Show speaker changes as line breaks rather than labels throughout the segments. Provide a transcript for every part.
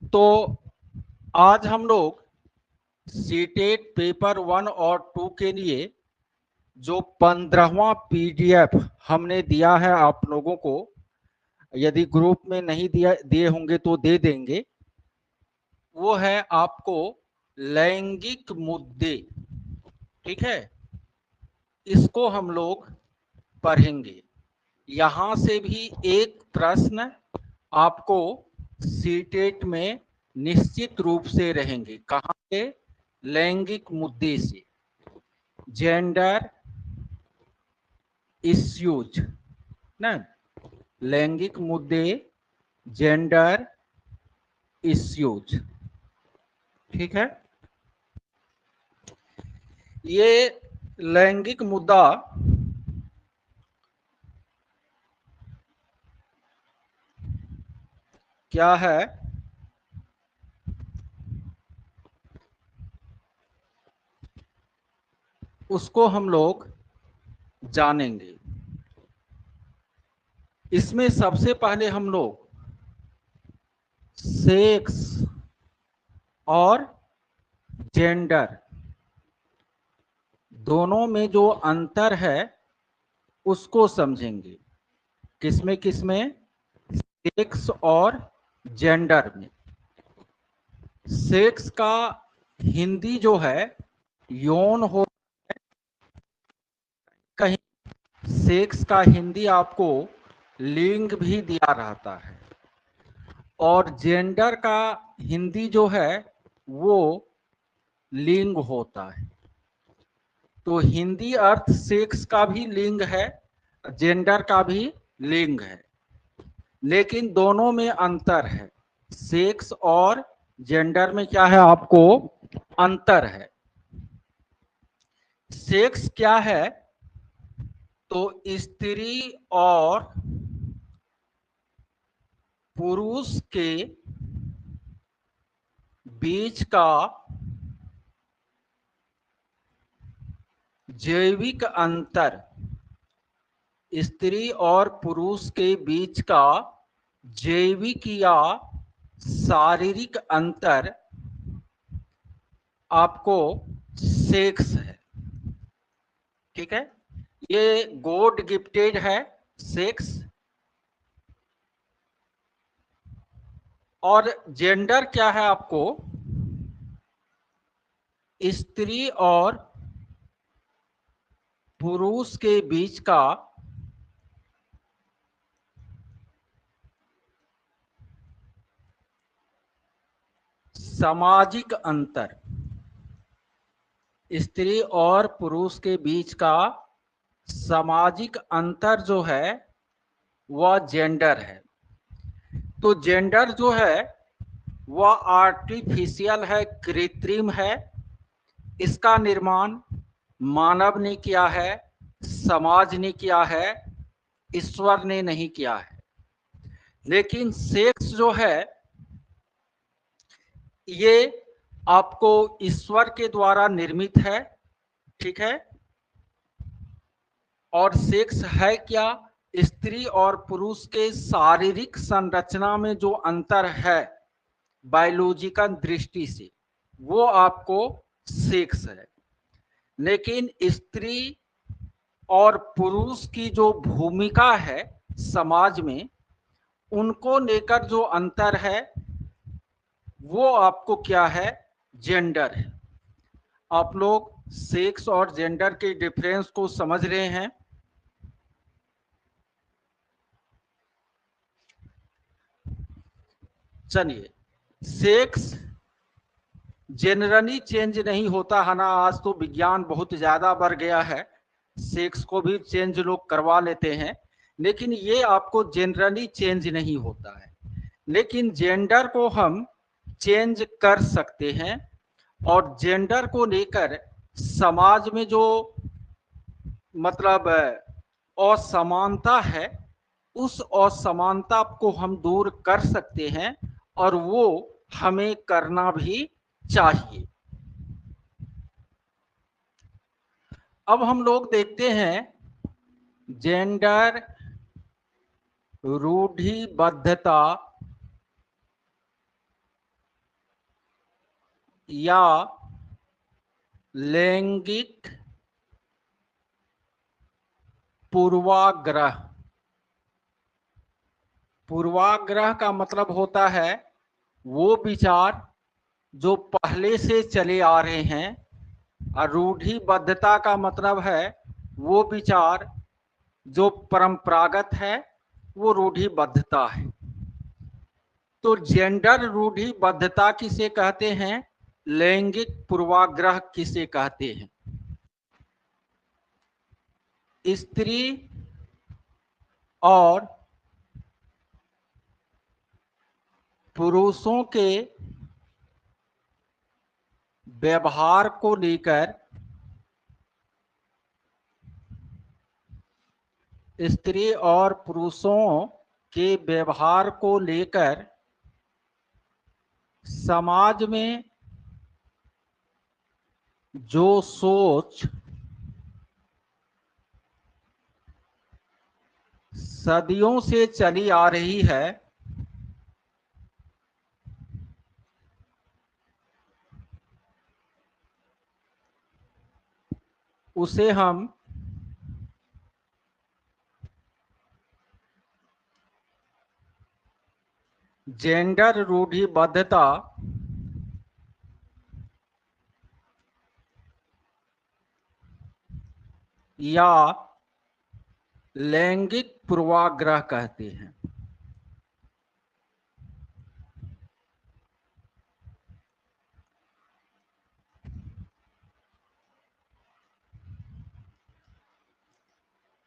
तो आज हम लोग सीटेट पेपर 1 और 2 के लिए जो 15वां पीडीएफ हमने दिया है आप लोगों को, यदि ग्रुप में नहीं दिए होंगे तो दे देंगे। वो है आपको लैंगिक मुद्दे। ठीक है, इसको हम लोग पढ़ेंगे। यहां से भी एक प्रश्न आपको सीटेट में निश्चित रूप से रहेंगे। कहां से? लैंगिक मुद्दे से, जेंडर इश्यूज ना, लैंगिक मुद्दे, जेंडर इश्यूज। ठीक है, ये लैंगिक मुद्दा क्या है? उसको हम लोग जानेंगे। इसमें सबसे पहले हम लोग सेक्स और जेंडर दोनों में जो अंतर है उसको समझेंगे। किसमें किसमें? सेक्स और जेंडर में। सेक्स का हिंदी जो है यौन हो, कहीं सेक्स का हिंदी आपको लिंग भी दिया रहता है, और जेंडर का हिंदी जो है वो लिंग होता है। तो हिंदी अर्थ सेक्स का भी लिंग है, जेंडर का भी लिंग है, लेकिन दोनों में अंतर है। सेक्स और जेंडर में क्या है? आपको अंतर है। सेक्स क्या है? तो स्त्री और पुरुष के बीच का जैविक अंतर, स्त्री और पुरुष के बीच का जैविक या शारीरिक अंतर आपको सेक्स है। ठीक है, ये गॉड गिफ्टेड है सेक्स। और जेंडर क्या है? आपको स्त्री और पुरुष के बीच का सामाजिक अंतर, स्त्री और पुरुष के बीच का सामाजिक अंतर जो है वह जेंडर है। तो जेंडर जो है वह आर्टिफिशियल है, कृत्रिम है। इसका निर्माण मानव ने किया है, समाज ने किया है, ईश्वर ने नहीं किया है। लेकिन सेक्स जो है ये आपको ईश्वर के द्वारा निर्मित है। ठीक है, और सेक्स है क्या? स्त्री और पुरुष के शारीरिक संरचना में जो अंतर है बायोलॉजिकल दृष्टि से, वो आपको सेक्स है। लेकिन स्त्री और पुरुष की जो भूमिका है समाज में, उनको लेकर जो अंतर है वो आपको क्या है? जेंडर है। आप लोग सेक्स और जेंडर के डिफरेंस को समझ रहे हैं? चलिए, सेक्स जनरली चेंज नहीं होता है ना। आज तो विज्ञान बहुत ज्यादा बढ़ गया है, सेक्स को भी चेंज लोग करवा लेते हैं, लेकिन ये आपको जनरली चेंज नहीं होता है। लेकिन जेंडर को हम चेंज कर सकते हैं, और जेंडर को लेकर समाज में जो मतलब असमानता है, उस असमानता को हम दूर कर सकते हैं, और वो हमें करना भी चाहिए। अब हम लोग देखते हैं जेंडर रूढ़िबद्धता या लैंगिक पूर्वाग्रह। पूर्वाग्रह का मतलब होता है वो विचार जो पहले से चले आ रहे हैं, और रूढ़िबद्धता का मतलब है वो विचार जो परंपरागत है, वो रूढ़िबद्धता है। तो जेंडर रूढ़िबद्धता किसे कहते हैं, लैंगिक पूर्वाग्रह किसे कहते हैं। स्त्री और पुरुषों के व्यवहार को लेकर, स्त्री और पुरुषों के व्यवहार को लेकर समाज में जो सोच सदियों से चली आ रही है, उसे हम जेंडर रूढ़िबद्धता या लैंगिक पूर्वाग्रह कहते हैं।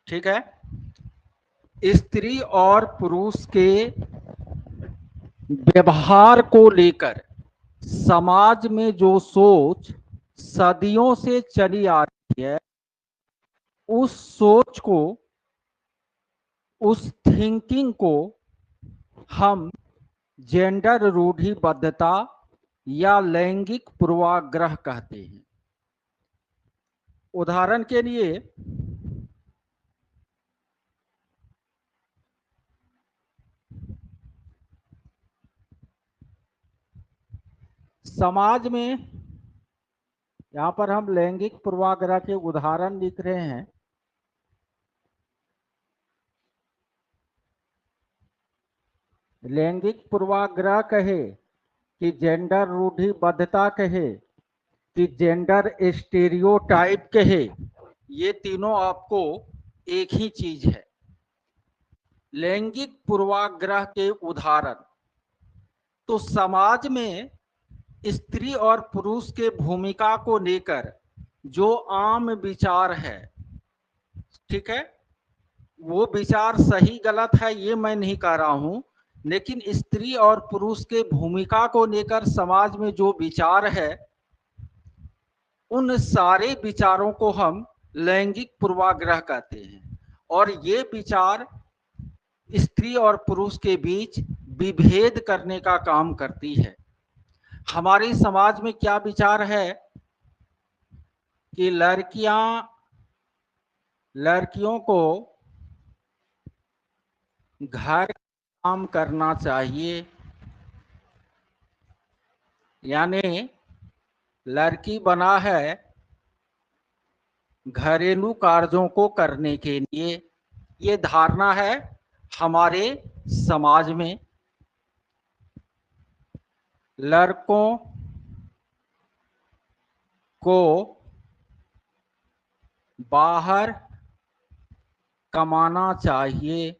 ठीक है। स्त्री और पुरुष के व्यवहार को लेकर समाज में जो सोच सदियों से चली आ रही है, उस सोच को, उस थिंकिंग को हम जेंडर रूढ़िबद्धता या लैंगिक पूर्वाग्रह कहते हैं। उदाहरण के लिए समाज में, यहां पर हम लैंगिक पूर्वाग्रह के उदाहरण लिख रहे हैं। लैंगिक पूर्वाग्रह कहे कि जेंडर रूढ़िबद्धता कहे कि जेंडर स्टेरियोटाइप कहे, ये तीनों आपको एक ही चीज है। लैंगिक पूर्वाग्रह के उदाहरण तो समाज में स्त्री और पुरुष के भूमिका को लेकर जो आम विचार है, ठीक है, वो विचार सही गलत है ये मैं नहीं कह रहा हूं, लेकिन स्त्री और पुरुष के भूमिका को लेकर समाज में जो विचार है, उन सारे विचारों को हम लैंगिक पूर्वाग्रह कहते हैं। और ये विचार स्त्री और पुरुष के बीच विभेद करने का काम करती है। हमारे समाज में क्या विचार है कि लड़कियों को घर काम करना चाहिए, यानी लड़की बना है घरेलू कार्यों को करने के लिए। ये धारणा है हमारे समाज में। लड़कों को बाहर कमाना चाहिए,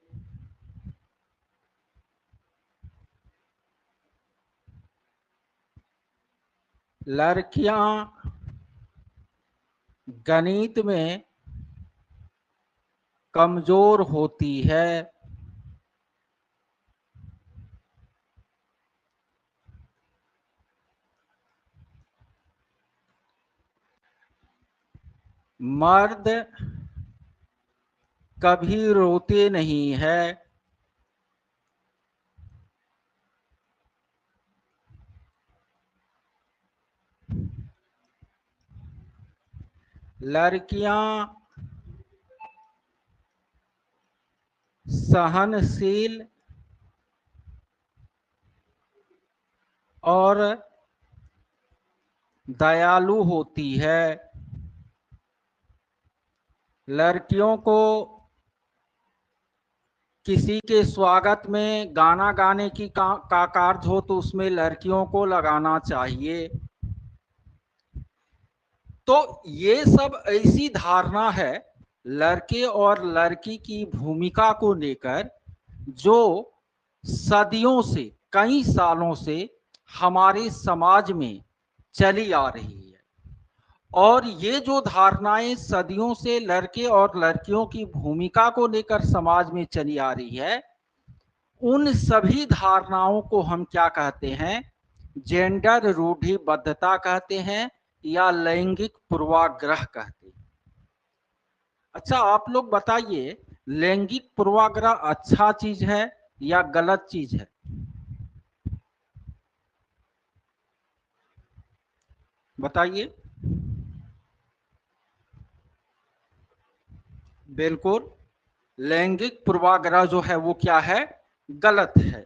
लड़कियां गणित में कमजोर होती है, मर्द कभी रोते नहीं है, लड़कियां सहनशील और दयालु होती है, लड़कियों को किसी के स्वागत में गाना गाने की का कार्य हो तो उसमें लड़कियों को लगाना चाहिए। तो ये सब ऐसी धारणा है लड़के और लड़की की भूमिका को लेकर जो सदियों से, कई सालों से हमारे समाज में चली आ रही है। और ये जो धारणाएं सदियों से लड़के और लड़कियों की भूमिका को लेकर समाज में चली आ रही है, उन सभी धारणाओं को हम क्या कहते हैं? जेंडर रूढ़िबद्धता कहते हैं या लैंगिक पूर्वाग्रह कहते हैं। अच्छा, आप लोग बताइए, लैंगिक पूर्वाग्रह अच्छा चीज है या गलत चीज है? बताइए। बिल्कुल, लैंगिक पूर्वाग्रह जो है वो क्या है? गलत है।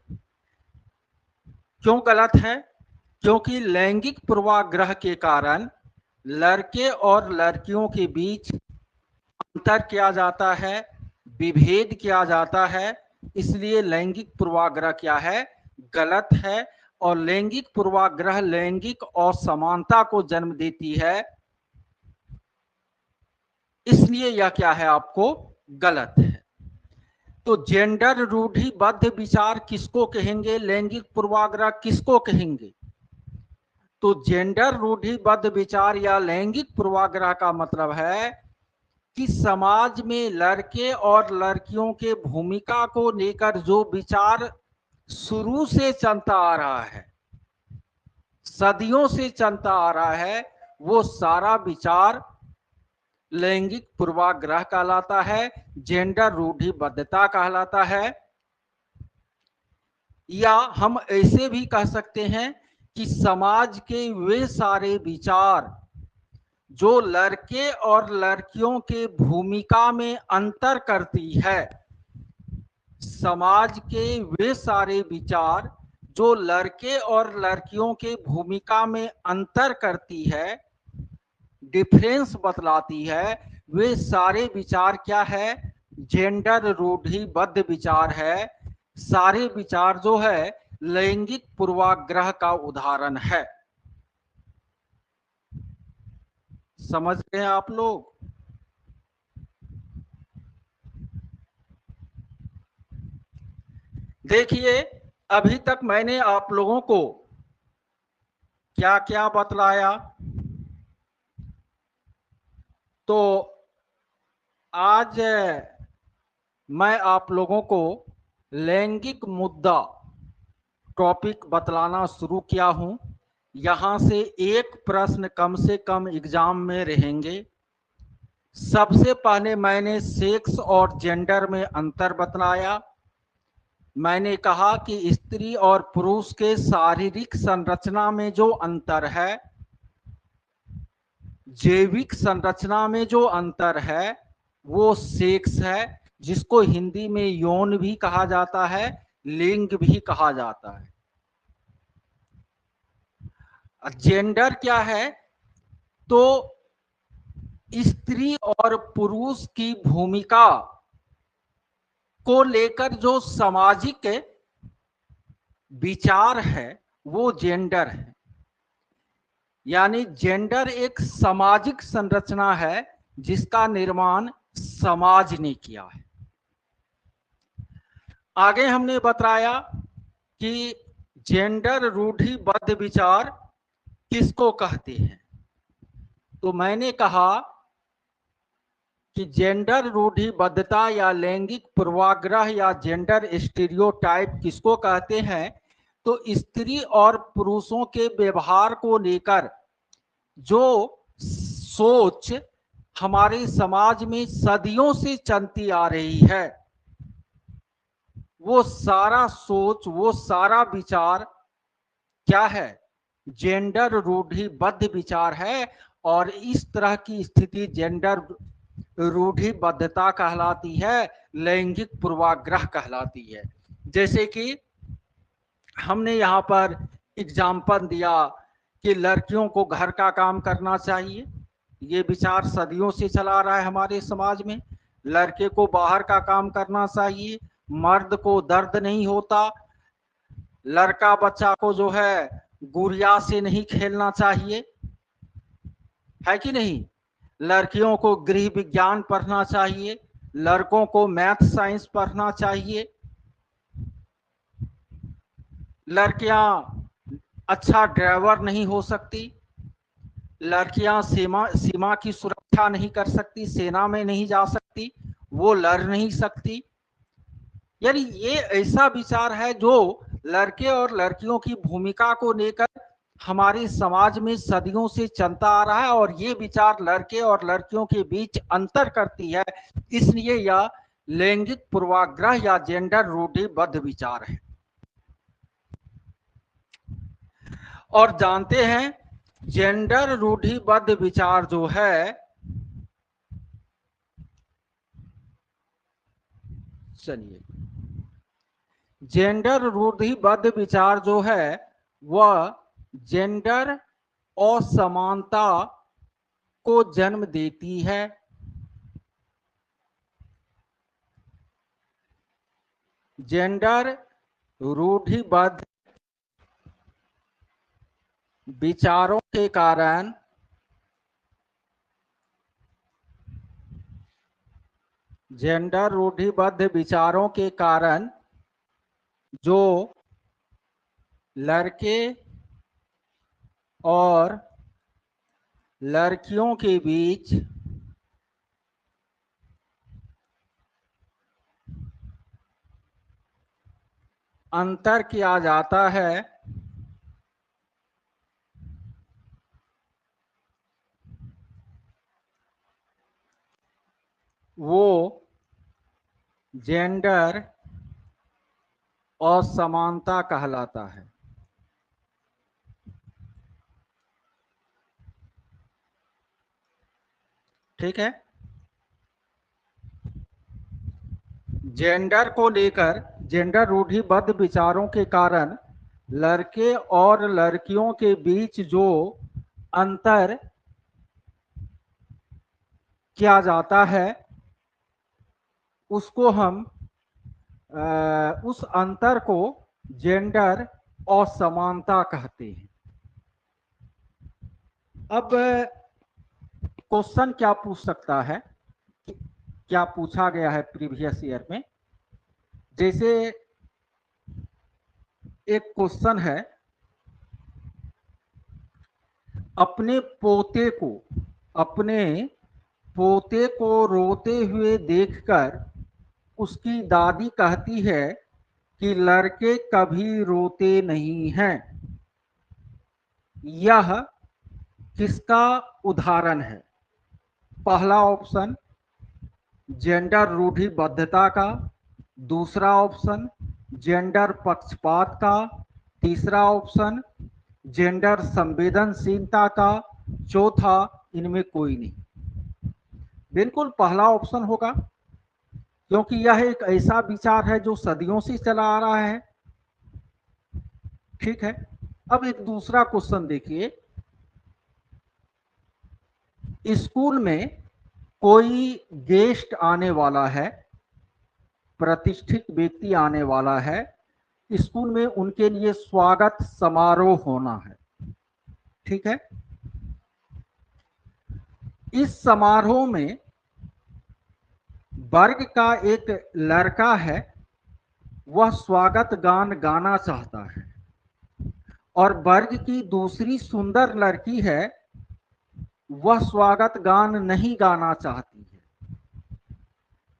क्यों गलत है? क्योंकि लैंगिक पूर्वाग्रह के कारण लड़के और लड़कियों के बीच अंतर किया जाता है, विभेद किया जाता है। इसलिए लैंगिक पूर्वाग्रह क्या है? गलत है। और लैंगिक पूर्वाग्रह लैंगिक असमानता को जन्म देती है, इसलिए यह क्या है? आपको गलत है। तो जेंडर रूढ़िबद्ध विचार किसको कहेंगे? लैंगिक पूर्वाग्रह किसको कहेंगे? तो जेंडर रूढ़िबद्ध विचार या लैंगिक पूर्वाग्रह का मतलब है कि समाज में लड़के और लड़कियों के भूमिका को लेकर जो विचार शुरू से चलता आ रहा है, सदियों से चलता आ रहा है, वो सारा विचार लैंगिक पूर्वाग्रह कहलाता है, जेंडर रूढ़िबद्धता कहलाता है। या हम ऐसे भी कह सकते हैं कि समाज के वे सारे विचार जो लड़के और लड़कियों के भूमिका में अंतर करती है, समाज के वे सारे विचार जो लड़के और लड़कियों के भूमिका में अंतर करती है, डिफरेंस बतलाती है, वे सारे विचार क्या है? जेंडर रूढ़िबद्ध विचार है। सारे विचार जो है लैंगिक पूर्वाग्रह का उदाहरण है। समझ गए आप लोग? देखिए, अभी तक मैंने आप लोगों को क्या क्या बतलाया। तो आज मैं आप लोगों को लैंगिक मुद्दा टॉपिक बतलाना शुरू किया हूं। यहां से एक प्रश्न कम से कम एग्जाम में रहेंगे। सबसे पहले मैंने सेक्स और जेंडर में अंतर बतलाया। मैंने कहा कि स्त्री और पुरुष के शारीरिक संरचना में जो अंतर है, जैविक संरचना में जो अंतर है, वो सेक्स है, जिसको हिंदी में यौन भी कहा जाता है, लिंग भी कहा जाता है। जेंडर क्या है? तो स्त्री और पुरुष की भूमिका को लेकर जो सामाजिक विचार है वो जेंडर है। यानी जेंडर एक सामाजिक संरचना है जिसका निर्माण समाज ने किया है। आगे हमने बताया कि जेंडर रूढ़िबद्ध विचार किसको कहते हैं। तो मैंने कहा कि जेंडर रूढ़िबद्धता या लैंगिक पूर्वाग्रह या जेंडर स्टीरियोटाइप किसको कहते हैं? तो स्त्री और पुरुषों के व्यवहार को लेकर जो सोच हमारे समाज में सदियों से चलती आ रही है, वो सारा सोच, वो सारा विचार क्या है? जेंडर रूढ़िबद्ध विचार है। और इस तरह की स्थिति जेंडर रूढ़िबद्धता कहलाती है, लैंगिक पूर्वाग्रह कहलाती है। जैसे कि हमने यहाँ पर एग्जाम्पल दिया कि लड़कियों को घर का काम करना चाहिए। ये विचार सदियों से चला आ रहा है हमारे समाज में। लड़के को बाहर का काम करना चाहिए, मर्द को दर्द नहीं होता, लड़का बच्चा को जो है गुड़िया से नहीं खेलना चाहिए, है कि नहीं। लड़कियों को गृह विज्ञान पढ़ना चाहिए, लड़कों को मैथ साइंस पढ़ना चाहिए। लड़कियां अच्छा ड्राइवर नहीं हो सकती, लड़कियां सीमा की सुरक्षा नहीं कर सकती, सेना में नहीं जा सकती, वो लड़ नहीं सकती। यानी ये ऐसा विचार है जो लड़के और लड़कियों की भूमिका को लेकर हमारे समाज में सदियों से चलता आ रहा है, और ये विचार लड़के और लड़कियों के बीच अंतर करती है, इसलिए यह लैंगिक पूर्वाग्रह या जेंडर रूढ़िबद्ध विचार है। और जानते हैं जेंडर रूढ़िबद्ध विचार जो है, चलिए, जेंडर रूढ़िबद्ध विचार जो है वह जेंडर असमानता को जन्म देती है। जेंडर रूढ़िबद्ध विचारों के कारण जेंडर रूढ़िबद्ध विचारों के कारण जो लड़के और लड़कियों के बीच अंतर किया जाता है, वो जेंडर असमानता कहलाता है। ठीक है। जेंडर को लेकर, जेंडर रूढ़िबद्ध विचारों के कारण लड़के और लड़कियों के बीच जो अंतर किया जाता है उसको हम उस अंतर को जेंडर असमानता कहते हैं। अब क्वेश्चन क्या पूछ सकता है, क्या पूछा गया है प्रीवियस ईयर में, जैसे एक क्वेश्चन है, अपने पोते को रोते हुए देखकर उसकी दादी कहती है कि लड़के कभी रोते नहीं हैं। यह किसका उदाहरण है? पहला ऑप्शन जेंडर रूढ़िबद्धता का, दूसरा ऑप्शन जेंडर पक्षपात का, तीसरा ऑप्शन जेंडर संवेदनशीलता का, चौथा इनमें कोई नहीं। बिल्कुल पहला ऑप्शन होगा, क्योंकि यह एक ऐसा विचार है जो सदियों से चला आ रहा है। ठीक है। अब एक दूसरा क्वेश्चन देखिए, स्कूल में कोई गेस्ट आने वाला है, प्रतिष्ठित व्यक्ति आने वाला है, स्कूल में उनके लिए स्वागत समारोह होना है। ठीक है। इस समारोह में वर्ग का एक लड़का है, वह स्वागत गान गाना चाहता है, और वर्ग की दूसरी सुंदर लड़की है, वह स्वागत गान नहीं गाना चाहती है।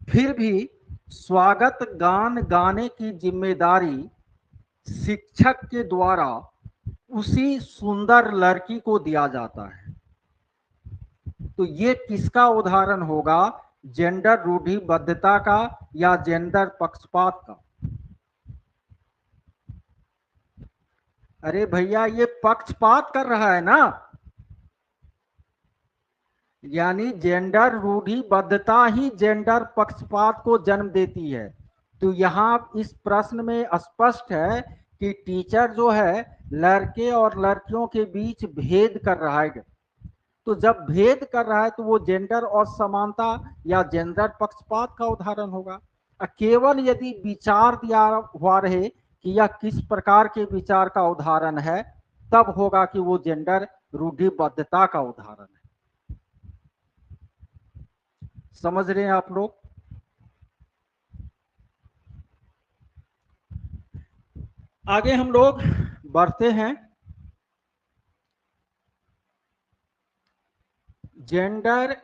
फिर भी स्वागत गान गाने की जिम्मेदारी शिक्षक के द्वारा उसी सुंदर लड़की को दिया जाता है। तो ये किसका उदाहरण होगा, जेंडर रूढ़िबद्धता का या जेंडर पक्षपात का? अरे भैया, ये पक्षपात कर रहा है ना, यानी जेंडर रूढ़िबद्धता ही जेंडर पक्षपात को जन्म देती है। तो यहाँ इस प्रश्न में स्पष्ट है कि टीचर जो है लड़के और लड़कियों के बीच भेद कर रहा है। तो जब भेद कर रहा है तो वो जेंडर और समानता या जेंडर पक्षपात का उदाहरण होगा। केवल यदि विचार दिया हुआ रहे कि यह किस प्रकार के विचार का उदाहरण है, तब होगा कि वो जेंडर रूढ़िबद्धता का उदाहरण है। समझ रहे हैं आप लोग? आगे हम लोग बढ़ते हैं। जेंडर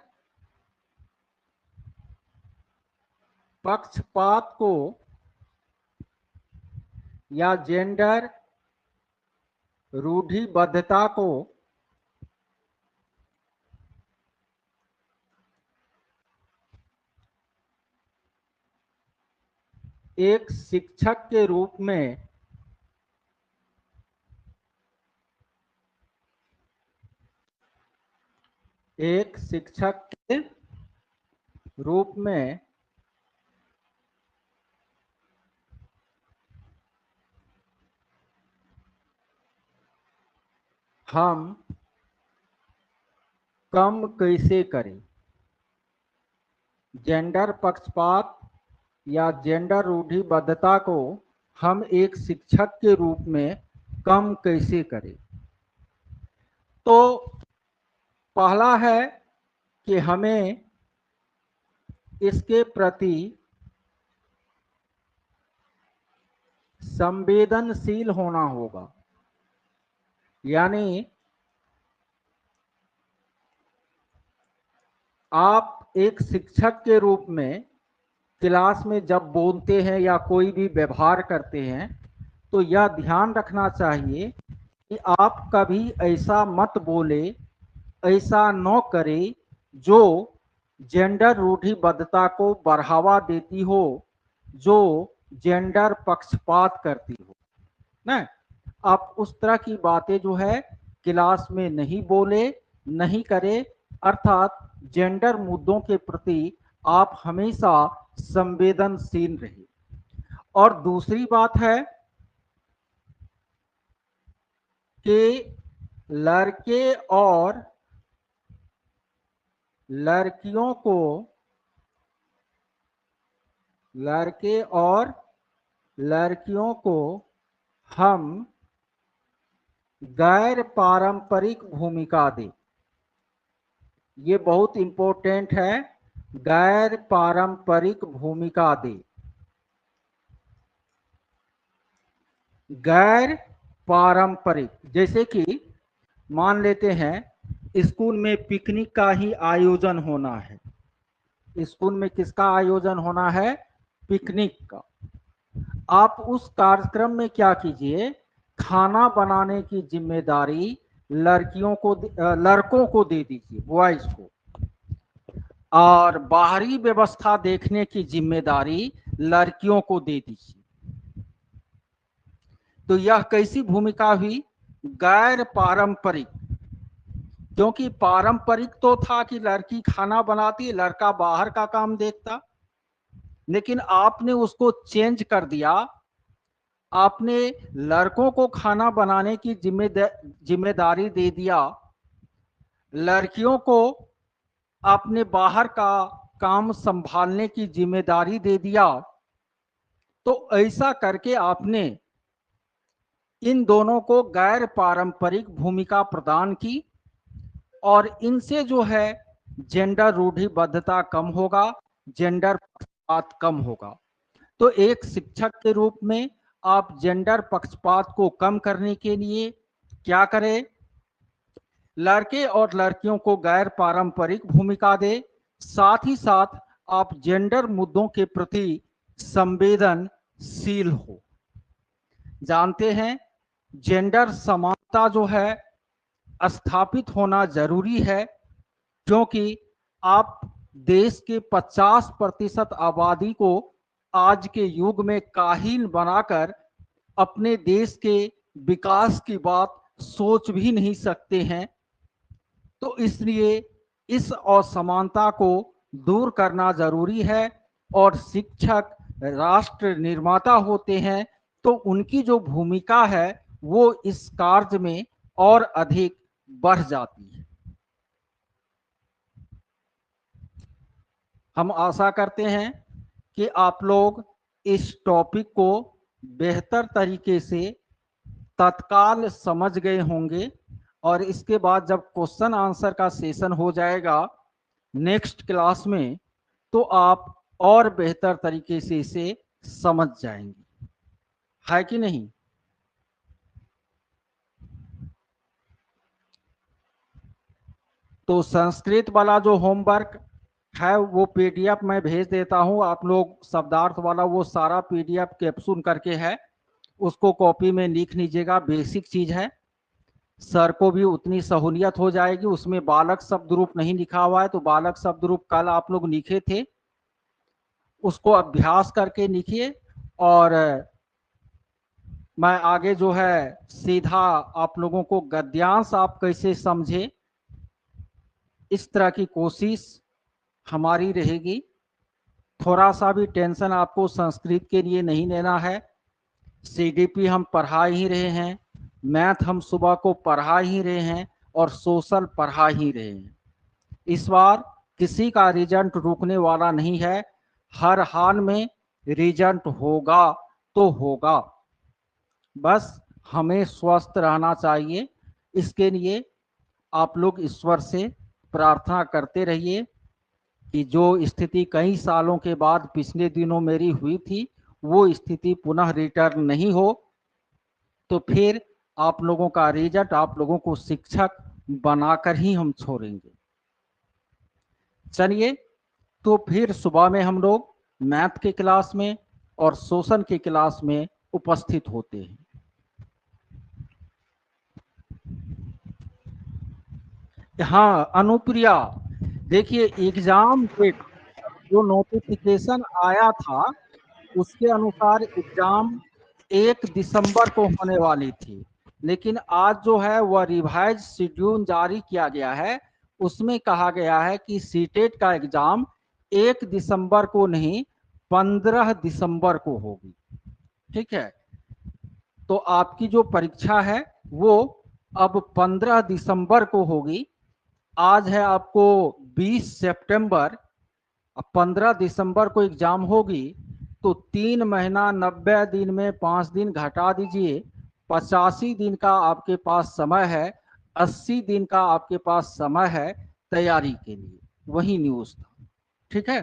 पक्षपात को या जेंडर रूढ़िबद्धता को एक शिक्षक के रूप में हम कम कैसे करें? जेंडर पक्षपात या जेंडर रूढ़िबद्धता को हम एक शिक्षक के रूप में कम कैसे करें? तो पहला है कि हमें इसके प्रति संवेदनशील होना होगा। यानी आप एक शिक्षक के रूप में क्लास में जब बोलते हैं या कोई भी व्यवहार करते हैं, तो यह ध्यान रखना चाहिए कि आप कभी ऐसा मत बोले, ऐसा न करे जो जेंडर रूढ़िबद्धता को बढ़ावा देती हो, जो जेंडर पक्षपात करती हो ना। आप उस तरह की बातें जो है क्लास में नहीं बोले, नहीं करे। अर्थात जेंडर मुद्दों के प्रति आप हमेशा संवेदनशील रहिए। और दूसरी बात है कि लड़के और लड़कियों को लड़के और लड़कियों को हम गैर पारंपरिक भूमिका दें। ये बहुत इंपॉर्टेंट है, गैर पारंपरिक भूमिका दें। गैर पारंपरिक, जैसे कि मान लेते हैं स्कूल में पिकनिक का ही आयोजन होना है। स्कूल में किसका आयोजन होना है? पिकनिक का। आप उस कार्यक्रम में क्या कीजिए, खाना बनाने की जिम्मेदारी लड़कों को दे दीजिए, बॉयज को, और बाहरी व्यवस्था देखने की जिम्मेदारी लड़कियों को दे दीजिए। तो यह कैसी भूमिका हुई? गैर पारंपरिक। क्योंकि पारंपरिक तो था कि लड़की खाना बनाती, लड़का बाहर का काम देखता, लेकिन आपने उसको चेंज कर दिया। आपने लड़कों को खाना बनाने की जिम्मेदारी दे दिया, लड़कियों को आपने बाहर का काम संभालने की जिम्मेदारी दे दिया। तो ऐसा करके आपने इन दोनों को गैर पारंपरिक भूमिका प्रदान की, और इनसे जो है जेंडर रूढ़िबद्धता कम होगा, जेंडर पक्षपात कम होगा। तो एक शिक्षक के रूप में आप जेंडर पक्षपात को कम करने के लिए क्या करें? लड़के और लड़कियों को गैर पारंपरिक भूमिका दे, साथ ही साथ आप जेंडर मुद्दों के प्रति संवेदनशील हो। जानते हैं जेंडर समानता जो है स्थापित होना जरूरी है, क्योंकि आप देश के 50% आबादी को आज के युग में काहिल बनाकर अपने देश के विकास की बात सोच भी नहीं सकते हैं। तो इसलिए इस असमानता को दूर करना जरूरी है, और शिक्षक राष्ट्र निर्माता होते हैं, तो उनकी जो भूमिका है वो इस कार्य में और अधिक बढ़ जाती है। हम आशा करते हैं कि आप लोग इस टॉपिक को बेहतर तरीके से तत्काल समझ गए होंगे, और इसके बाद जब क्वेश्चन आंसर का सेशन हो जाएगा नेक्स्ट क्लास में, तो आप और बेहतर तरीके से इसे समझ जाएंगे, है कि नहीं? तो संस्कृत वाला जो होमवर्क है वो पीडीएफ मैं भेज देता हूं, आप लोग शब्दार्थ वाला वो सारा पीडीएफ कैप्सूल करके है, उसको कॉपी में लिख लीजिएगा। बेसिक चीज है, सर को भी उतनी सहूलियत हो जाएगी। उसमें बालक शब्द रूप नहीं लिखा हुआ है, तो बालक शब्द रूप कल आप लोग लिखे थे, उसको अभ्यास करके लिखिए। और मैं आगे जो है सीधा आप लोगों को गद्यांश आप कैसे समझे, इस तरह की कोशिश हमारी रहेगी। थोड़ा सा भी टेंशन आपको संस्कृत के लिए नहीं लेना है। सीडीपी हम पढ़ा ही रहे हैं, मैथ हम सुबह को पढ़ा ही रहे हैं, और सोशल पढ़ा ही रहे हैं। इस बार किसी का रिजल्ट रुकने वाला नहीं है, हर हाल में रिजल्ट होगा तो होगा। बस हमें स्वस्थ रहना चाहिए, इसके लिए आप लोग ईश्वर से प्रार्थना करते रहिए कि जो स्थिति कई सालों के बाद पिछले दिनों मेरी हुई थी, वो स्थिति पुनः रिटर्न नहीं हो, तो फिर आप लोगों का रिजल्ट आप लोगों को शिक्षक बनाकर ही हम छोड़ेंगे। चलिए, तो फिर सुबह में हम लोग मैथ के क्लास में और सोशल के क्लास में उपस्थित होते हैं। हाँ अनुप्रिया, देखिए एग्जाम डेट जो नोटिफिकेशन आया था उसके अनुसार एग्जाम 1 दिसंबर को होने वाली थी, लेकिन आज जो है वह रिवाइज शेड्यूल जारी किया गया है। उसमें कहा गया है कि सीटेट का एग्जाम 1 दिसंबर को नहीं 15 दिसंबर को होगी। ठीक है, तो आपकी जो परीक्षा है वो अब 15 दिसंबर को होगी। आज है आपको 20 सितंबर, अब 15 दिसंबर को एग्जाम होगी, तो 3 महीना 90 दिन में 5 दिन घटा दीजिए, 85 दिन का आपके पास समय है, 80 दिन का आपके पास समय है तैयारी के लिए। वही न्यूज था। ठीक है,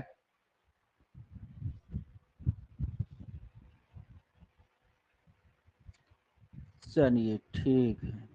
चलिए ठीक है।